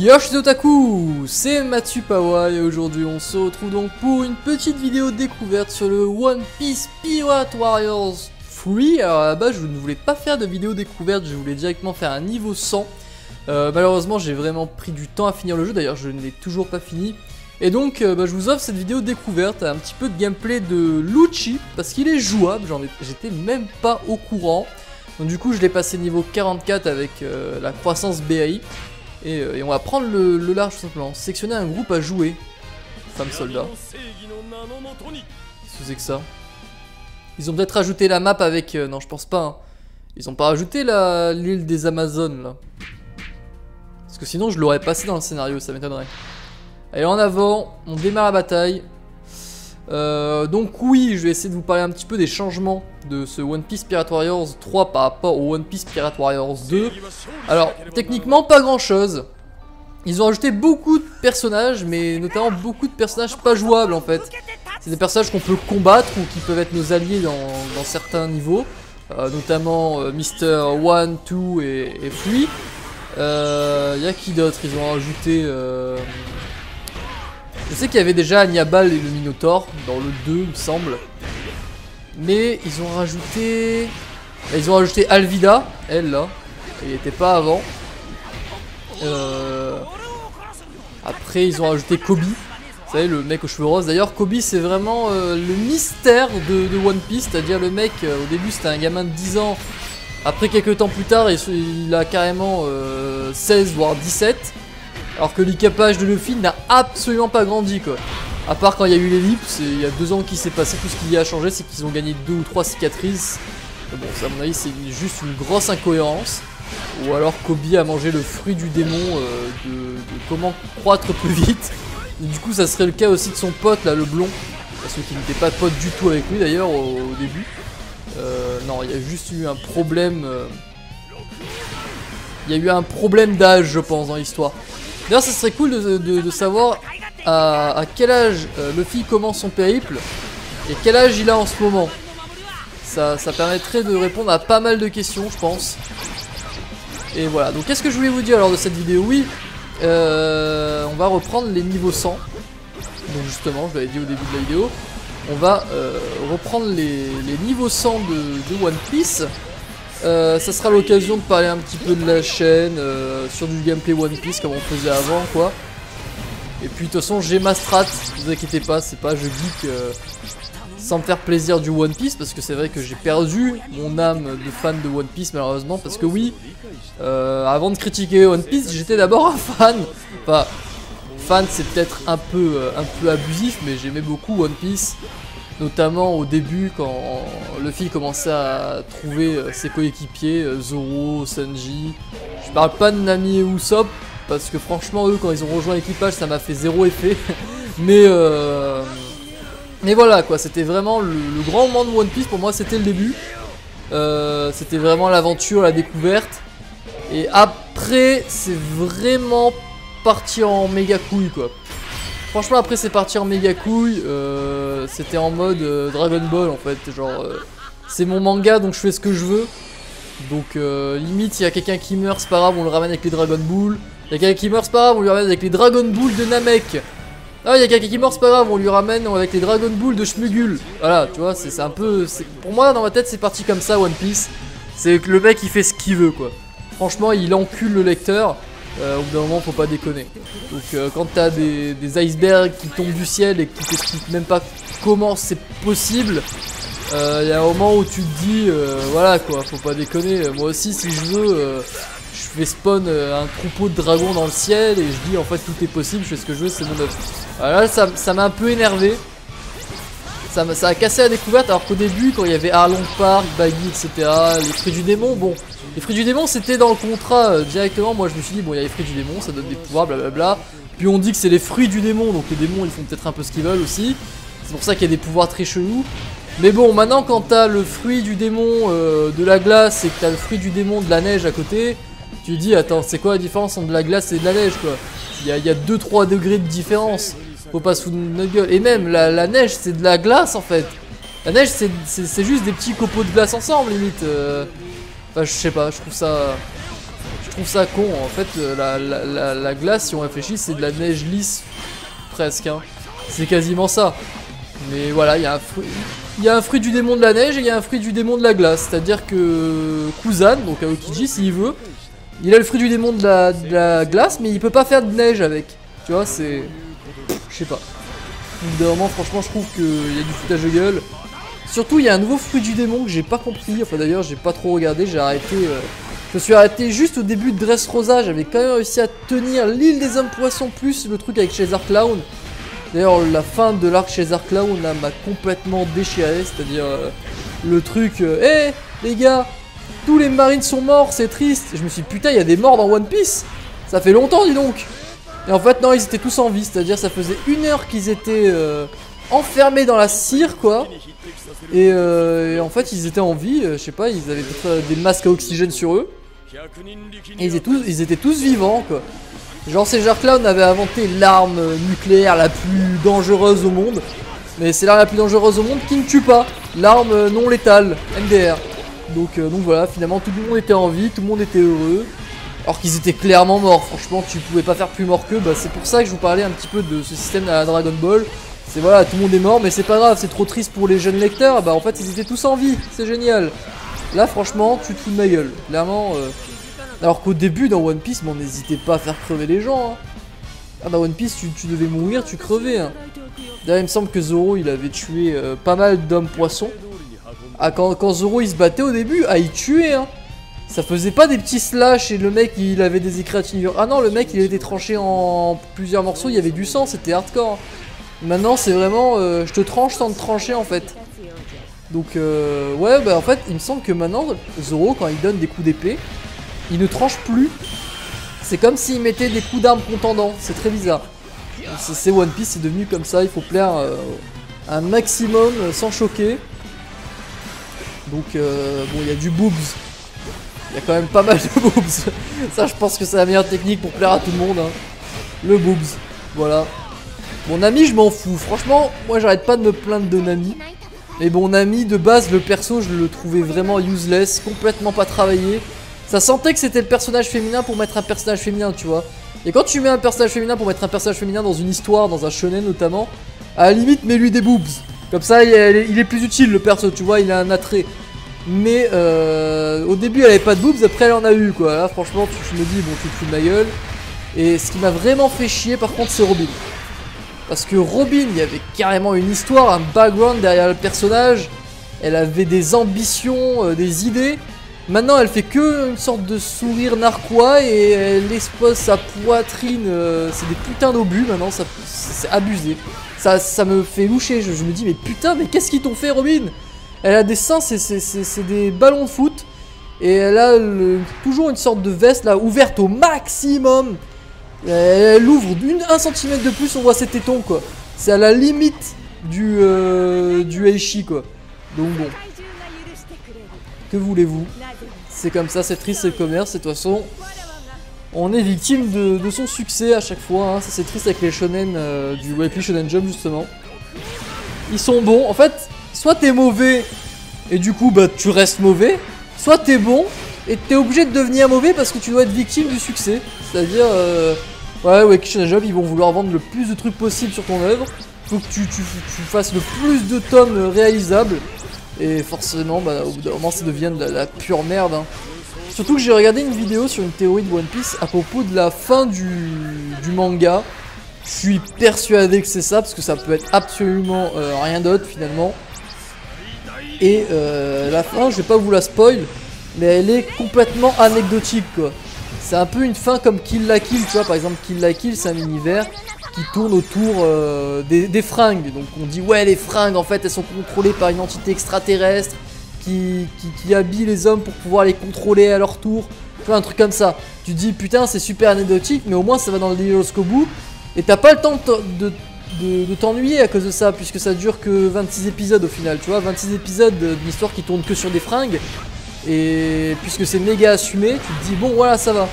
Yo, je suis Otaku, c'est Matsupawa et aujourd'hui on se retrouve donc pour une petite vidéo découverte sur le One Piece Pirate Warriors 3. Alors à la base je ne voulais pas faire de vidéo découverte, je voulais directement faire un niveau 100. Malheureusement j'ai vraiment pris du temps à finir le jeu, d'ailleurs je ne l'ai toujours pas fini. Et donc je vous offre cette vidéo découverte, un petit peu de gameplay de Lucci, parce qu'il est jouable, j'étais même pas au courant. Donc du coup je l'ai passé niveau 44 avec la croissance BAI. Et on va prendre le large tout simplement. Sélectionner un groupe à jouer. Femme soldat. Qu'est-ce que c'est que ça? Ils ont peut-être rajouté la map avec... non je pense pas hein. Ils ont pas rajouté l'île des Amazones là. Parce que sinon je l'aurais passé dans le scénario, ça m'étonnerait. Allez en avant, on démarre la bataille. Donc oui, je vais essayer de vous parler un petit peu des changements de ce One Piece Pirate Warriors 3 par rapport au One Piece Pirate Warriors 2. Alors, techniquement, pas grand chose. Ils ont ajouté beaucoup de personnages, mais notamment beaucoup de personnages pas jouables en fait. C'est des personnages qu'on peut combattre ou qui peuvent être nos alliés dans certains niveaux. Notamment Mr. 1, 2 et Free. Y a qui d'autre? Ils ont rajouté... Je sais qu'il y avait déjà Hannibal et le Minotaur dans le 2 il me semble. Mais ils ont rajouté... Ils ont rajouté Alvida, elle là. Elle n'était pas avant. Après ils ont rajouté Kobe. Vous savez le mec aux cheveux roses. D'ailleurs Kobe c'est vraiment le mystère de One Piece. C'est-à-dire le mec au début c'était un gamin de 10 ans. Après quelques temps plus tard il a carrément 16 voire 17. Alors que l'équipage de Luffy n'a absolument pas grandi quoi. À part quand il y a eu l'ellipse, il y a 2 ans qui s'est passé, tout ce qui y a changé c'est qu'ils ont gagné 2 ou 3 cicatrices. Bon ça à mon avis c'est juste une grosse incohérence. Ou alors Kobe a mangé le fruit du démon de comment croître plus vite. Et du coup ça serait le cas aussi de son pote là, le blond. Parce qu'il n'était pas pote du tout avec lui d'ailleurs au début. Non il y a juste eu un problème. Il y a eu un problème d'âge je pense dans l'histoire. D'ailleurs ça serait cool de savoir à quel âge Luffy commence son périple et quel âge il a en ce moment. Ça permettrait de répondre à pas mal de questions je pense. Et voilà, donc qu'est-ce que je voulais vous dire lors de cette vidéo? Oui, on va reprendre les niveaux 100. Donc justement, je l'avais dit au début de la vidéo. On va reprendre les niveaux 100 de One Piece. Ça sera l'occasion de parler un petit peu de la chaîne, sur du gameplay One Piece comme on faisait avant quoi. Et puis de toute façon j'ai ma strat, ne vous inquiétez pas, c'est pas je geek sans me faire plaisir du One Piece. Parce que c'est vrai que j'ai perdu mon âme de fan de One Piece malheureusement. Parce que oui, avant de critiquer One Piece j'étais d'abord un fan. Enfin, fan c'est peut-être un peu abusif, mais j'aimais beaucoup One Piece. Notamment au début quand Luffy commençait à trouver ses coéquipiers, Zoro, Sanji. Je parle pas de Nami et Usopp parce que franchement eux quand ils ont rejoint l'équipage ça m'a fait zéro effet. Mais voilà quoi, c'était vraiment le grand moment de One Piece pour moi, c'était le début. C'était vraiment l'aventure, la découverte. Et après c'est vraiment parti en méga couille quoi. Franchement après c'est parti en méga couille, c'était en mode Dragon Ball en fait, genre c'est mon manga donc je fais ce que je veux. Donc limite il y a quelqu'un qui meurt c'est pas grave on le ramène avec les Dragon Ball. Il y a quelqu'un qui meurt c'est pas grave on lui ramène avec les Dragon Ball de Namek. Ah il y a quelqu'un qui meurt c'est pas grave on lui ramène avec les Dragon Ball de Shmugul. Voilà tu vois c'est un peu, pour moi dans ma tête c'est parti comme ça One Piece. C'est que le mec il fait ce qu'il veut quoi. Franchement il encule le lecteur. Au bout d'un moment faut pas déconner. Donc quand t'as des icebergs qui tombent du ciel et qui t'expliquent même pas comment c'est possible, y a un moment où tu te dis voilà quoi, faut pas déconner. Moi aussi si je veux je fais spawn un troupeau de dragons dans le ciel et je dis en fait tout est possible, je fais ce que je veux, c'est mon œuvre. Voilà, ça m'a un peu énervé. Ça a cassé la découverte alors qu'au début quand il y avait Arlong Park, Baggy etc, les fruits du démon, bon les fruits du démon c'était dans le contrat directement. Moi je me suis dit bon il y a les fruits du démon ça donne des pouvoirs blablabla. Puis on dit que c'est les fruits du démon donc les démons ils font peut-être un peu ce qu'ils veulent aussi. C'est pour ça qu'il y a des pouvoirs très chelous. Mais bon maintenant quand t'as le fruit du démon de la glace et que t'as le fruit du démon de la neige à côté, tu te dis attends c'est quoi la différence entre de la glace et de la neige quoi. Il y a 2-3 degrés de différence. Faut pas se foutre de notre gueule. Et même la neige c'est de la glace en fait. La neige c'est juste des petits copeaux de glace ensemble limite. Enfin je sais pas, je trouve trouve ça con. En fait, la glace, si on réfléchit, c'est de la neige lisse, presque. Hein. C'est quasiment ça. Mais voilà, il y a un fruit du démon de la neige et il y a un fruit du démon de la glace. C'est-à-dire que Kuzan, donc Aokiji, s'il veut, il a le fruit du démon de la glace, mais il peut pas faire de neige avec. Tu vois, c'est... Je sais pas. Évidemment, franchement, je trouve qu'il y a du foutage de gueule. Surtout, il y a un nouveau fruit du démon que j'ai pas compris. Enfin, d'ailleurs, j'ai pas trop regardé. J'ai arrêté. Je me suis arrêté juste au début de Dressrosa. J'avais quand même réussi à tenir l'île des hommes poissons plus le truc avec Chaser Clown. D'ailleurs, la fin de l'arc Chaser Clown là m'a complètement déchiré. C'est-à-dire le truc. Hé, les gars, tous les marines sont morts. C'est triste. Et je me suis dit, putain, il y a des morts dans One Piece. Ça fait longtemps, dis donc. Et en fait, non, ils étaient tous en vie. C'est-à-dire, ça faisait 1 heure qu'ils étaient enfermés dans la cire, quoi. Et en fait, ils étaient en vie. Je sais pas, ils avaient des masques à oxygène sur eux. Et ils étaient tous vivants, quoi. Genre, Caesar Clown avait inventé l'arme nucléaire la plus dangereuse au monde. Mais c'est l'arme la plus dangereuse au monde qui ne tue pas. L'arme non létale, MDR. Donc voilà, finalement, tout le monde était en vie, tout le monde était heureux. Alors qu'ils étaient clairement morts. Franchement, tu pouvais pas faire plus mort qu'eux. Bah, c'est pour ça que je vous parlais un petit peu de ce système à la Dragon Ball. C'est voilà, tout le monde est mort, mais c'est pas grave, c'est trop triste pour les jeunes lecteurs. Bah, en fait, ils étaient tous en vie, c'est génial. Là, franchement, tu te fous de ma gueule. Clairement. Alors qu'au début, dans One Piece, on n'hésitait pas à faire crever les gens. Hein. Ah, dans One Piece, tu devais mourir, tu crevais. Hein. D'ailleurs, il me semble que Zoro, il avait tué pas mal d'hommes poissons. Ah, quand Zoro il se battait au début, ah, il tuait. Hein. Ça faisait pas des petits slash et le mec il avait des écratignures. Ah non, le mec il était tranché en plusieurs morceaux, il y avait du sang, c'était hardcore. Maintenant c'est vraiment je te tranche sans te trancher en fait. Donc ouais, bah en fait il me semble que maintenant Zoro quand il donne des coups d'épée, il ne tranche plus. C'est comme s'il mettait des coups d'armes contendants, c'est très bizarre. C'est One Piece, c'est devenu comme ça, il faut plaire un maximum sans choquer. Donc bon, il y a du boobs. Il y a quand même pas mal de boobs. Ça, je pense que c'est la meilleure technique pour plaire à tout le monde. Hein. Le boobs. Voilà. Mon ami, je m'en fous. Franchement, moi, j'arrête pas de me plaindre de Nami. Mais bon, Nami, de base, le perso, je le trouvais vraiment useless. Complètement pas travaillé. Ça sentait que c'était le personnage féminin pour mettre un personnage féminin, tu vois. Et quand tu mets un personnage féminin pour mettre un personnage féminin dans une histoire, dans un shonen notamment, à la limite, mets-lui des boobs. Comme ça, il est plus utile, le perso, tu vois, il a un attrait. Mais au début elle avait pas de boobs, après elle en a eu quoi. Là franchement tu me dis bon tu te fous de ma gueule. Et ce qui m'a vraiment fait chier par contre c'est Robin. Parce que Robin il y avait carrément une histoire, un background derrière le personnage. Elle avait des ambitions, des idées. Maintenant elle fait que une sorte de sourire narquois et elle expose sa poitrine. C'est des putains d'obus maintenant, c'est abusé. Ça me fait loucher, je me dis mais putain mais qu'est-ce qu'ils t'ont fait Robin? Elle a des seins, c'est des ballons de foot. Et elle a toujours une sorte de veste là ouverte au maximum. Elle ouvre d'1 cm de plus, on voit ses tétons quoi. C'est à la limite du Eishi quoi. Donc bon. Que voulez-vous? C'est comme ça, c'est triste, c'est le commerce. Et de toute façon, on est victime de son succès à chaque fois. Hein. Ça c'est triste avec les shonen du Weekly Shonen Jump justement. Ils sont bons. En fait... Soit t'es mauvais et du coup bah tu restes mauvais, soit t'es bon et t'es obligé de devenir mauvais parce que tu dois être victime du succès. C'est-à-dire ouais Shonen Jump ils vont vouloir vendre le plus de trucs possible sur ton œuvre. Faut que tu fasses le plus de tomes réalisables. Et forcément bah au bout d'un moment ça devient de la pure merde hein. Surtout que j'ai regardé une vidéo sur une théorie de One Piece à propos de la fin du manga. Je suis persuadé que c'est ça parce que ça peut être absolument rien d'autre finalement. Et la fin, je vais pas vous la spoil, mais elle est complètement anecdotique quoi. C'est un peu une fin comme Kill la Kill, tu vois, par exemple Kill la Kill c'est un univers qui tourne autour des fringues. Donc on dit ouais les fringues en fait elles sont contrôlées par une entité extraterrestre qui habille les hommes pour pouvoir les contrôler à leur tour. Tu vois un truc comme ça. Tu te dis putain c'est super anecdotique mais au moins ça va dans le délire jusqu'au bout. Et t'as pas le temps de t'ennuyer à cause de ça, puisque ça dure que 26 épisodes au final, tu vois, 26 épisodes d'une histoire qui tourne que sur des fringues, et puisque c'est méga assumé, tu te dis bon voilà ça va.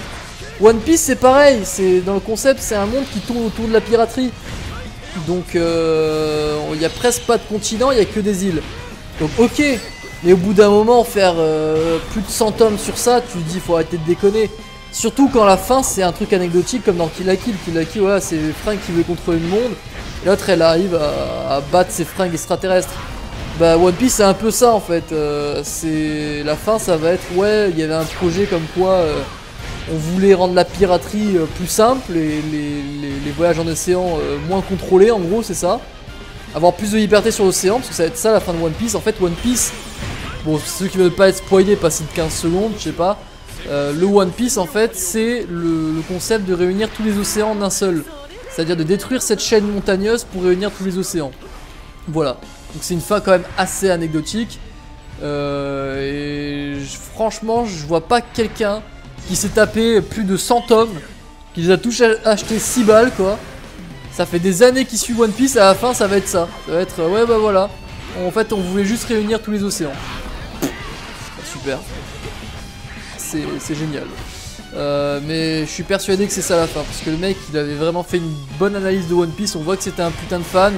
One Piece c'est pareil, c'est dans le concept, c'est un monde qui tourne autour de la piraterie, donc il y a presque pas de continent, il y a que des îles, donc ok, mais au bout d'un moment faire plus de 100 tomes sur ça, tu te dis faut arrêter de déconner. Surtout quand la fin c'est un truc anecdotique comme dans Kill la Kill. Kill la Kill, voilà, c'est Frank qui veut contrôler le monde. Et l'autre elle arrive à battre ses fringues extraterrestres. Bah One Piece c'est un peu ça en fait. C'est la fin, ça va être ouais, il y avait un projet comme quoi on voulait rendre la piraterie plus simple et les voyages en océan moins contrôlés, en gros c'est ça. Avoir plus de liberté sur l'océan, parce que ça va être ça la fin de One Piece. En fait One Piece, bon ceux qui veulent pas être spoilés, passez de 15 secondes, je sais pas. Le One Piece en fait c'est le concept de réunir tous les océans en un seul. C'est-à-dire de détruire cette chaîne montagneuse pour réunir tous les océans. Voilà, donc c'est une fin quand même assez anecdotique. Franchement je vois pas quelqu'un qui s'est tapé plus de 100 tomes, qui les a tous achetés 6 balles quoi. Ça fait des années qu'ils suivent One Piece, à la fin ça va être ça. Ça va être ouais bah voilà. En fait on voulait juste réunir tous les océans. Super. C'est génial. Mais je suis persuadé que c'est ça la fin. Parce que le mec il avait vraiment fait une bonne analyse de One Piece. On voit que c'était un putain de fan.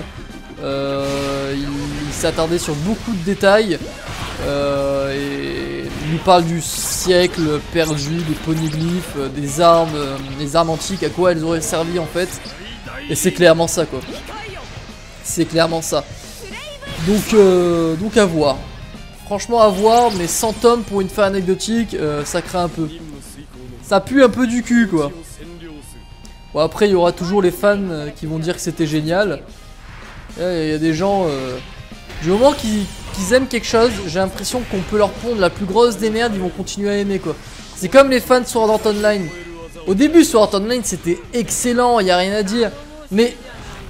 Il s'est attardé sur beaucoup de détails. Et il nous parle du siècle perdu, des poneglyphes, des armes, les armes antiques, à quoi elles auraient servi en fait. Et c'est clairement ça quoi. C'est clairement ça. Donc à voir. Franchement à voir, mais 100 tomes pour une fin anecdotique, ça craint un peu. Ça pue un peu du cul quoi. Bon après il y aura toujours les fans qui vont dire que c'était génial. Il y a des gens, du moment qu'ils aiment quelque chose, j'ai l'impression qu'on peut leur pondre la plus grosse des merdes, ils vont continuer à aimer quoi. C'est comme les fans de Sword Art Online. Au début Sword Art Online c'était excellent, il y a rien à dire. Mais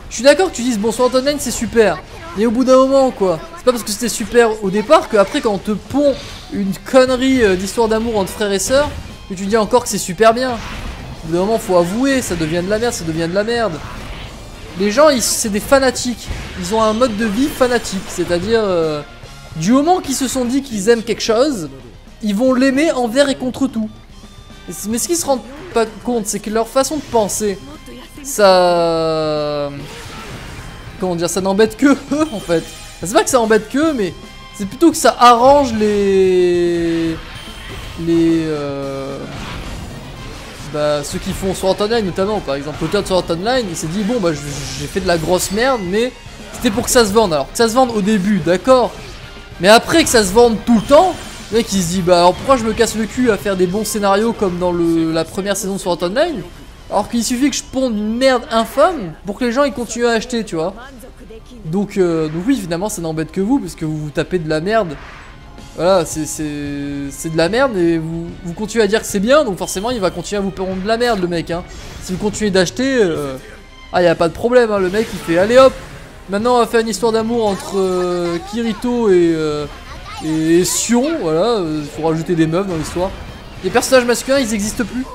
je suis d'accord que tu dises bon Sword Art Online c'est super. Mais au bout d'un moment quoi, c'est pas parce que c'était super au départ qu'après quand on te pond une connerie d'histoire d'amour entre frères et sœurs, que tu dis encore que c'est super bien. Au bout d'un moment faut avouer, ça devient de la merde, ça devient de la merde. Les gens, c'est des fanatiques. Ils ont un mode de vie fanatique. C'est-à-dire, du moment qu'ils se sont dit qu'ils aiment quelque chose, ils vont l'aimer envers et contre tout. Mais ce qu'ils se rendent pas compte, c'est que leur façon de penser, ça... Comment dire, ça n'embête que eux, en fait. C'est pas que ça embête que eux, mais c'est plutôt que ça arrange ceux qui font Sword Art Online notamment, par exemple l'auteur de Sword Art Online, il s'est dit bon bah j'ai fait de la grosse merde, mais c'était pour que ça se vende. Alors que ça se vende au début, d'accord, mais après que ça se vende tout le temps, le mec il se dit bah alors pourquoi je me casse le cul à faire des bons scénarios comme dans la première saison de Sword Art Online, alors qu'il suffit que je ponde une merde infâme pour que les gens ils continuent à acheter, tu vois. Donc oui, finalement ça n'embête que vous, parce que vous vous tapez de la merde. Voilà, c'est de la merde et vous continuez à dire que c'est bien, donc forcément il va continuer à vous pondre de la merde le mec hein. Si vous continuez d'acheter, ah y a pas de problème hein, le mec il fait allez hop, maintenant on va faire une histoire d'amour entre Kirito et Sion, voilà, il faut rajouter des meufs dans l'histoire. Les personnages masculins ils n'existent plus.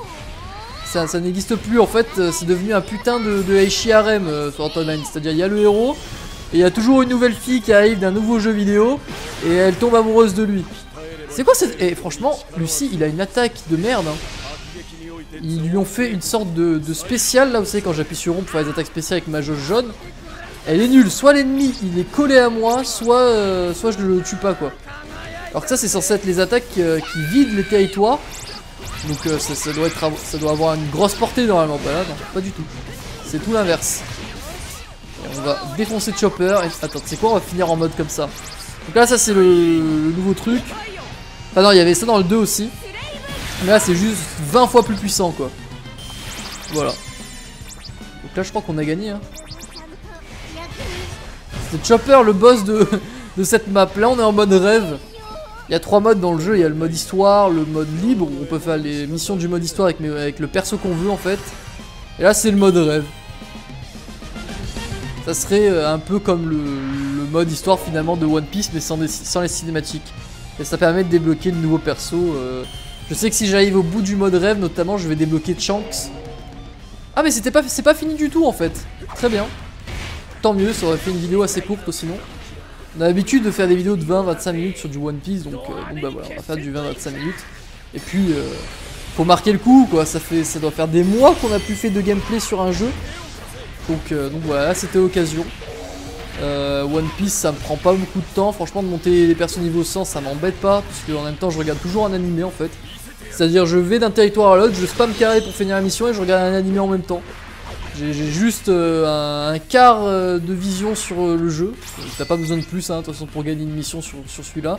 Ça n'existe plus en fait, c'est devenu un putain de Heishi Harem sur Online, c'est-à-dire il y a le héros. Et il y a toujours une nouvelle fille qui arrive d'un nouveau jeu vidéo et elle tombe amoureuse de lui. C'est quoi cette... Et franchement, Lucy, il a une attaque de merde. Hein. Ils lui ont fait une sorte de spécial, là vous savez quand j'appuie sur rond pour faire des attaques spéciales avec ma jauge jaune. Elle est nulle, soit l'ennemi il est collé à moi, soit je le tue pas quoi. Alors que ça c'est censé être les attaques qui vident les territoires. Donc ça doit avoir une grosse portée normalement. Bah là non, pas du tout. C'est tout l'inverse. On va défoncer Chopper et... Attends, c'est quoi, on va finir en mode comme ça. Donc là ça c'est le nouveau truc. Enfin non, il y avait ça dans le 2 aussi. Mais là c'est juste 20 fois plus puissant quoi. Voilà. Donc là je crois qu'on a gagné hein. C'est Chopper le boss de cette map. Là on est en mode rêve. Il y a 3 modes dans le jeu, il y a le mode histoire, le mode libre où on peut faire les missions du mode histoire avec le perso qu'on veut en fait. Et là c'est le mode rêve. Ça serait un peu comme le mode histoire finalement de One Piece mais sans les cinématiques. Et ça permet de débloquer de nouveaux persos. Je sais que si j'arrive au bout du mode rêve notamment je vais débloquer Shanks. Ah mais c'est pas fini du tout en fait. Très bien. Tant mieux, ça aurait fait une vidéo assez courte sinon. On a l'habitude de faire des vidéos de 20-25 minutes sur du One Piece donc bah voilà, on va faire du 20-25 minutes. Et puis faut marquer le coup quoi, ça doit faire des mois qu'on a plus fait de gameplay sur un jeu. Donc voilà, là c'était l'occasion. One Piece ça me prend pas beaucoup de temps, franchement de monter les persos niveau 100 ça m'embête pas, puisque en même temps je regarde toujours un animé en fait. C'est-à-dire je vais d'un territoire à l'autre, je spam carré pour finir la mission et je regarde un animé en même temps. J'ai juste un quart de vision sur le jeu. T'as pas besoin de plus hein, de toute façon pour gagner une mission sur celui-là.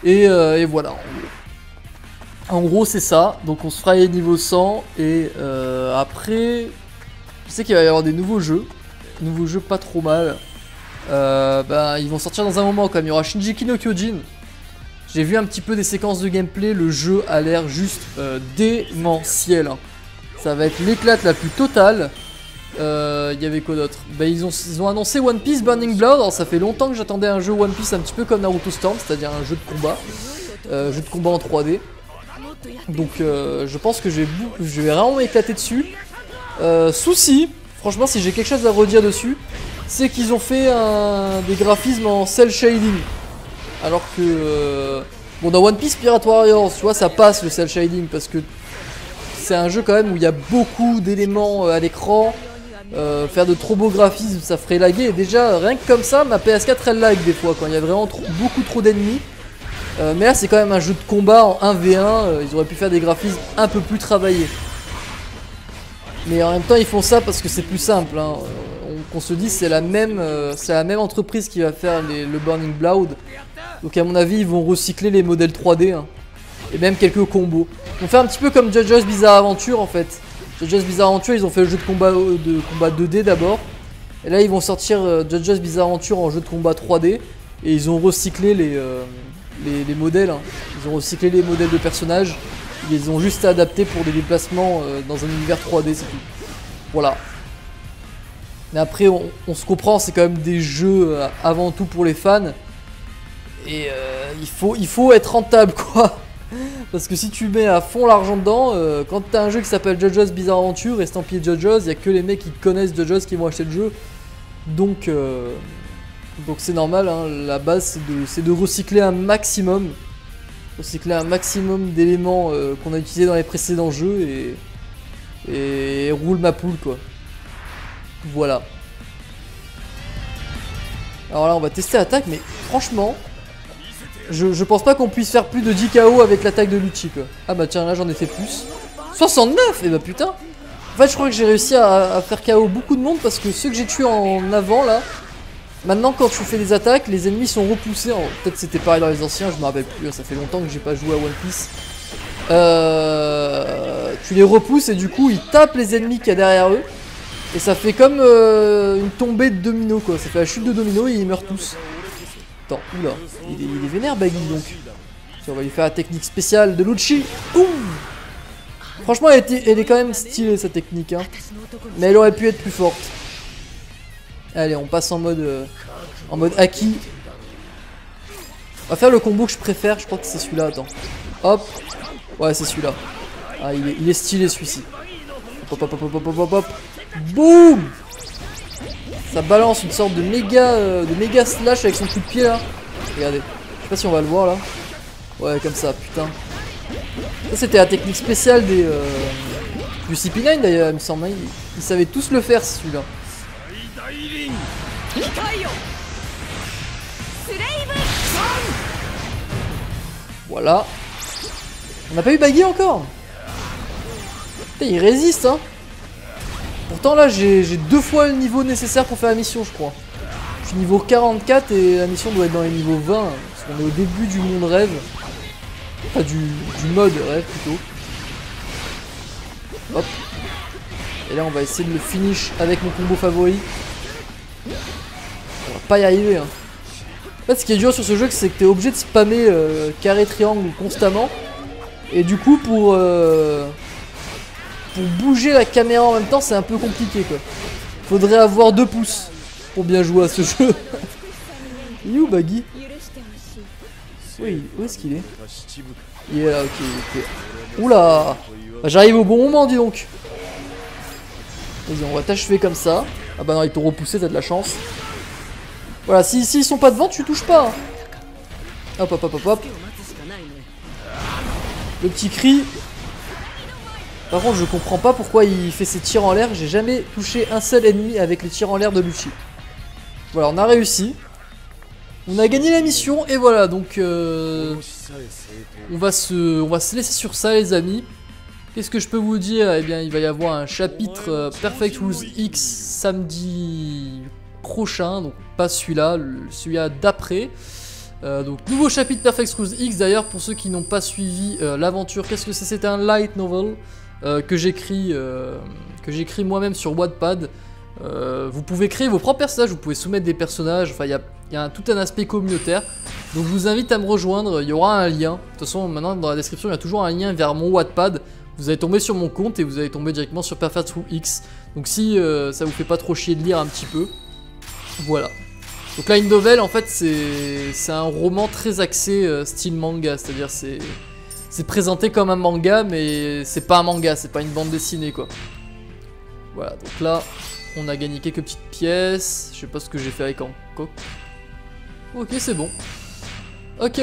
Et voilà. En gros c'est ça. Donc on se fera les niveaux 100 et après je sais qu'il va y avoir des nouveaux jeux. Nouveaux jeux pas trop mal. Bah, ils vont sortir dans un moment comme il y aura Shingeki no Kyojin. J'ai vu un petit peu des séquences de gameplay. Le jeu a l'air juste démentiel. Ça va être l'éclate la plus totale. Il y avait quoi d'autre? Bah, ils ont annoncé One Piece Burning Blood. Alors ça fait longtemps que j'attendais un jeu One Piece un petit peu comme Naruto Storm, c'est-à-dire un jeu de combat. Jeu de combat en 3D. Donc je pense que je vais vraiment m'éclater dessus. Souci, franchement si j'ai quelque chose à redire dessus, c'est qu'ils ont fait des graphismes en cel shading. Alors que bon, dans One Piece Pirate Warriors, tu vois, ça passe le cel shading parce que c'est un jeu quand même où il y a beaucoup d'éléments à l'écran. Faire de trop beaux graphismes, ça ferait laguer. Et déjà, rien que comme ça, ma PS4 elle lag des fois quand il y a vraiment beaucoup trop d'ennemis. Mais là, c'est quand même un jeu de combat en 1v1. Ils auraient pu faire des graphismes un peu plus travaillés. Mais en même temps, ils font ça parce que c'est plus simple. Hein. On se dit, c'est la même entreprise qui va faire le Burning Blood. Donc, à mon avis, ils vont recycler les modèles 3D. Hein. Et même quelques combos. Ils vont faire un petit peu comme JoJo's Bizarre Adventure en fait. JoJo's Bizarre Adventure, ils ont fait le jeu de combat 2D d'abord. Et là, ils vont sortir JoJo's Bizarre Adventure en jeu de combat 3D. Et ils ont recyclé les modèles. Hein. Ils ont recyclé les modèles de personnages. Ils les ont juste adaptés pour des déplacements dans un univers 3D, c'est tout. Voilà. Mais après, on se comprend, c'est quand même des jeux avant tout pour les fans. Et il faut être rentable, quoi. Parce que si tu mets à fond l'argent dedans, quand t'as un jeu qui s'appelle JoJo's Bizarre Adventure, estampillé JoJo's, il n'y a que les mecs qui connaissent JoJo's qui vont acheter le jeu. Donc c'est normal, hein, la base c'est de recycler un maximum. Recycler un maximum d'éléments qu'on a utilisés dans les précédents jeux et roule ma poule quoi. Voilà. Alors là on va tester l'attaque mais franchement je pense pas qu'on puisse faire plus de 10 KO avec l'attaque de Lucci quoi. Ah bah tiens là j'en ai fait plus. 69. Et bah putain. En fait je crois que j'ai réussi à faire KO beaucoup de monde parce que ceux que j'ai tués en avant là, maintenant quand tu fais des attaques les ennemis sont repoussés. Peut-être c'était pareil dans les anciens, je me rappelle plus, ça fait longtemps que j'ai pas joué à One Piece. Tu les repousses et du coup ils tapent les ennemis qu'il y a derrière eux. Et ça fait comme une tombée de domino quoi, ça fait la chute de domino et ils meurent tous. Attends, oula, il est vénère Baggy donc. Tiens, on va lui faire la technique spéciale de Lucci. Ouh. Franchement elle est quand même stylée sa technique hein. Mais elle aurait pu être plus forte. Allez on passe en mode Haki. On va faire le combo que je préfère, je crois que c'est celui-là, attends. Hop. Ouais c'est celui-là. Ah il est stylé celui-ci. Hop hop hop hop hop hop hop. Boum. Ça balance une sorte de méga slash avec son coup de pied là. Regardez. Je sais pas si on va le voir là. Ouais comme ça, putain. Ça c'était la technique spéciale du CP9 d'ailleurs il me semble. Ils savaient tous le faire celui-là. Voilà. On n'a pas eu Baggy encore. Putain, il résiste hein. Pourtant là j'ai 2 fois le niveau nécessaire pour faire la mission je crois. Je suis niveau 44 et la mission doit être dans les niveaux 20. Parce qu'on est au début du monde rêve. Enfin du mode rêve plutôt. Hop. Et là on va essayer de le finish avec mon combo favori. On va pas y arriver hein. En fait ce qui est dur sur ce jeu c'est que t'es obligé de spammer carré triangle constamment. Et du coup pour bouger la caméra en même temps c'est un peu compliqué quoi. Faudrait avoir 2 pouces pour bien jouer à ce jeu. Il est où Baggy? Oui, où est-ce qu'il est? Il est là, ok. Oula bah, j'arrive au bon moment dis donc. Vas-y on va t'achever comme ça. Ah bah non ils t'ont repoussé, t'as de la chance. Voilà, s'ils sont pas devant tu touches pas hein. Hop hop hop hop hop. Le petit cri. Par contre je comprends pas pourquoi il fait ses tirs en l'air. J'ai jamais touché un seul ennemi avec les tirs en l'air de Lucci. Voilà on a réussi. On a gagné la mission et voilà, donc on va se laisser sur ça les amis. Qu'est-ce que je peux vous dire? Eh bien il va y avoir un chapitre Perfect Rules X samedi prochain, donc pas celui-là, celui-là d'après. Donc nouveau chapitre Perfect Rules X d'ailleurs pour ceux qui n'ont pas suivi l'aventure. Qu'est-ce que c'est? C'est un light novel que j'écris moi-même sur Wattpad. Vous pouvez créer vos propres personnages, vous pouvez soumettre des personnages, enfin il y a tout un aspect communautaire. Donc je vous invite à me rejoindre, il y aura un lien. De toute façon maintenant dans la description il y a toujours un lien vers mon Wattpad. Vous allez tomber sur mon compte et vous allez tomber directement sur Perfect Rules X. Donc si ça vous fait pas trop chier de lire un petit peu, voilà. Donc là une novel en fait c'est un roman très axé style manga, c'est-à-dire c'est présenté comme un manga mais c'est pas un manga, c'est pas une bande dessinée quoi. Voilà, donc là on a gagné quelques petites pièces, je sais pas ce que j'ai fait avec Hancock. Ok c'est bon. Ok.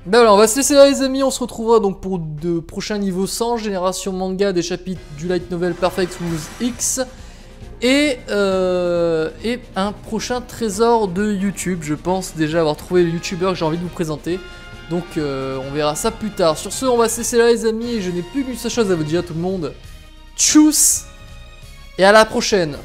Ben voilà, on va se laisser là les amis, on se retrouvera donc pour de prochains niveaux 100, génération manga des chapitres du light novel Perfect Rules X. Et un prochain trésor de YouTube, je pense déjà avoir trouvé le youtubeur que j'ai envie de vous présenter. Donc on verra ça plus tard. Sur ce, on va se laisser là les amis, et je n'ai plus qu'une seule chose à vous dire tout le monde. Tchuss et à la prochaine.